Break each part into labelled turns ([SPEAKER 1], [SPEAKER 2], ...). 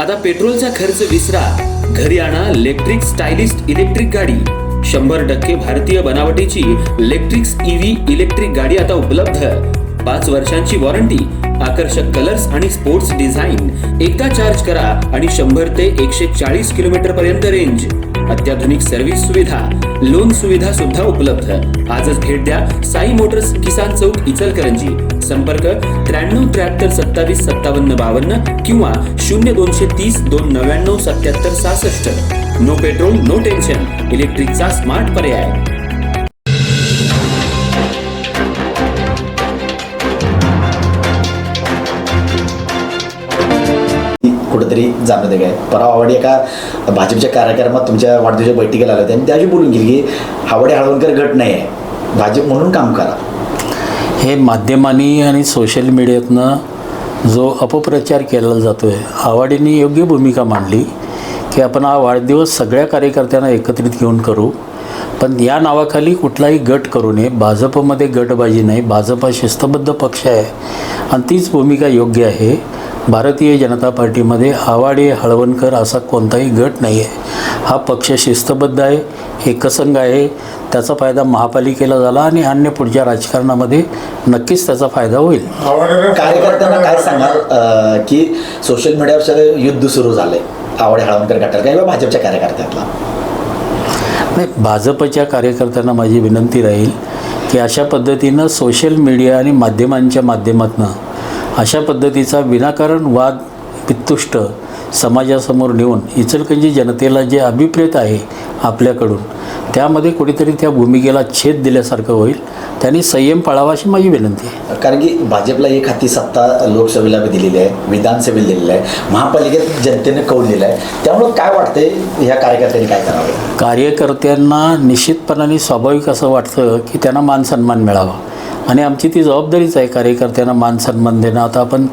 [SPEAKER 1] आता पेट्रोलचा खर्च विसरा, घरी आणा इलेक्ट्रिक स्टायलिस्ट इलेक्ट्रिक गाडी. 100% भारतीय बनावटीची इलेक्ट्रिक्स ईव्ही इलेक्ट्रिक गाडी आता उपलब्ध. 5 वर्षांची वॉरंटी, आकर्षक कलर्स आणि स्पोर्ट्स डिझाईन. एकदा चार्ज करा आणि 100 ते 140 किलोमीटर पर्यंत रेंज. अत्याधुनिक सर्व्हिस सुविधा, लोन सुविधा सुद्धा उपलब्ध. आजच भेट द्या साई मोटर्स, किसान चौक, इचलकरंजी. संपर्क 93 73 27 57 52 किंवा 0230 299 77 66. नो पेट्रोल नो टेन्शन, इलेक्ट्रिकचा स्मार्ट पर्याय.
[SPEAKER 2] कुठेतरी जाणवते काय. परवा आवडी एका भाजपच्या कार्यक्रमात तुमच्या वाढदिवसाच्या बैठकीला आले होते आणि त्याची बोलून गेली की हावडे हळवणकर गट नाही आहे, भाजप म्हणून काम करा.
[SPEAKER 3] हे माध्यमांनी आणि सोशल मीडियातनं जो अपप्रचार केला जातो आहे, आवाडींनी योग्य भूमिका मांडली की आपण हा वाढदिवस सगळ्या कार्यकर्त्यांना एकत्रित घेऊन करू, पण या नावाखाली कुठलाही गट करू नये. भाजपमध्ये गटबाजी नाही, भाजप शिस्तबद्ध पक्ष आहे आणि तीच भूमिका योग्य आहे. भारतीय जनता पार्टीमध्ये आवाडे हळवणकर असा कोणताही गट नाही आहे. हा पक्ष शिस्तबद्ध आहे, एकसंघ आहे. त्याचा फायदा महापालिकेला झाला आणि अन्य पुढच्या राजकारणामध्ये नक्कीच त्याचा फायदा होईल.
[SPEAKER 2] कार्यकर्त्यांना काय सांगाल की सोशल मीडियावर युद्ध सुरू झालंय आवडे हळवणकर गटाला किंवा भाजपच्या कार्यकर्त्यांना?
[SPEAKER 3] नाही, भाजपच्या कार्यकर्त्यांना माझी विनंती राहील की अशा पद्धतीनं सोशल मीडिया आणि माध्यमांच्या माध्यमातून अशा पद्धतीचा विनाकारण वाद पित्तुष्ट समाजासमोर नेऊन इचलकरंजी जनतेला जे अभिप्रेत आहे आपल्याकडून, त्यामध्ये कुठेतरी त्या भूमिकेला छेद दिल्यासारखं होईल. त्यांनी संयम पाळावा अशी माझी विनंती आहे.
[SPEAKER 2] कारण की भाजपला एक हाती सत्ता लोकसभेला दिलेली आहे, विधानसभेला दिलेली आहे, महापालिकेत जनतेने कौल दिला आहे. त्यामुळं काय वाटतंय ह्या कार्यकर्त्यांनी काय करावं?
[SPEAKER 3] कार्यकर्त्यांना निश्चितपणाने स्वाभाविक असं वाटतं की त्यांना मान सन्मान मिळावा आणि आमची ती जबाबदारीच आहे कार्यकर्त्यांना मान सन्मान देणं. आता आपण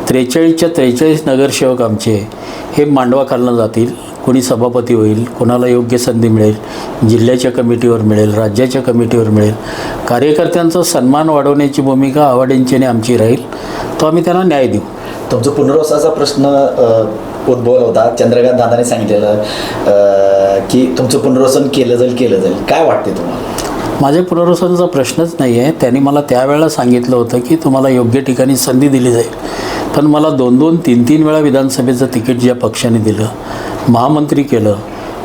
[SPEAKER 3] 43च्या 43 नगरसेवक आमचे हे मांडवा खालनं जातील. कोणी सभापती होईल, कोणाला योग्य संधी मिळेल, जिल्ह्याच्या कमिटीवर मिळेल, राज्याच्या कमिटीवर मिळेल. कार्यकर्त्यांचा सन्मान वाढवण्याची भूमिका आवाडेंची आणि आमची राहील, तो आम्ही त्यांना न्याय देऊ.
[SPEAKER 2] तुमचं पुनर्वसनाचा प्रश्न उद्भवला होता. चंद्रकांत दादाने सांगितलेलं की तुमचं पुनर्वसन केलं जाईल. काय वाटते तुम्हाला?
[SPEAKER 3] माझ्या पुनर्वसनाचा प्रश्नच नाही आहे. त्यांनी मला त्यावेळेला सांगितलं होतं की तुम्हाला योग्य ठिकाणी संधी दिली जाईल, पण मला 2-2, 3-3 वेळा विधानसभेचं तिकीट ज्या पक्षाने दिलं, महामंत्री केलं,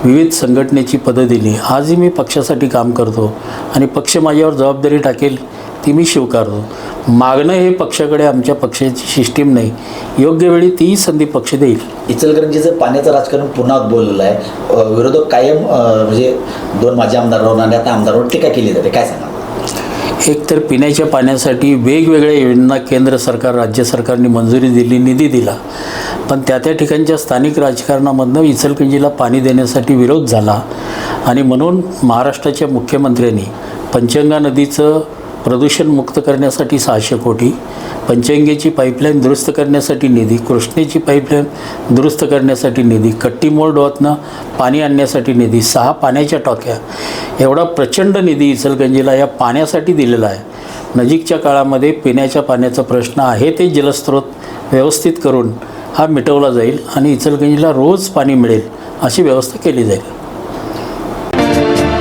[SPEAKER 3] विविध संघटनेची पदं दिली. आजही मी पक्षासाठी काम करतो आणि पक्ष माझ्यावर जबाबदारी टाकेल ती मी स्वीकारतो. मागणं हे पक्षाकडे आमच्या पक्षाची सिस्टीम नाही. योग्य वेळी तीही संधी पक्ष देईल.
[SPEAKER 2] इचलकरंजीचं पाण्याचं राजकारण पुन्हा उद्भवलेलं आहे. विरोधक कायम म्हणजे 2 माजी आमदारांवर आणि आता आमदारांवर टीका केली जाते. काय सांगा?
[SPEAKER 3] एक तर पिण्याच्या पाण्यासाठी वेगवेगळ्या योजना केंद्र सरकार, राज्य सरकारने मंजुरी दिली, निधी दिला, पण त्या ठिकाणच्या स्थानिक राजकारणामधनं इचलकरंजीला पाणी देण्यासाठी विरोध झाला आणि म्हणून महाराष्ट्राच्या मुख्यमंत्र्यांनी पंचगंगा नदीचं प्रदूषणमुक्त करण्यासाठी 600 कोटी, पंचगंगेची पाईपलाईन दुरुस्त करण्यासाठी निधी, कृष्णेची पाईपलाईन दुरुस्त करण्यासाठी निधी, कट्टीमोळ डोहातनं पाणी आणण्यासाठी निधी, 6 पाण्याच्या टाक्या, एवढा प्रचंड निधी इचलकरंजीला या पाण्यासाठी दिलेला आहे. नजीकच्या काळामध्ये पिण्याच्या पाण्याचा प्रश्न आहे ते जलस्रोत व्यवस्थित करून हा मिटवला जाईल आणि इचलकरंजीला रोज पाणी मिळेल अशी व्यवस्था केली जाईल.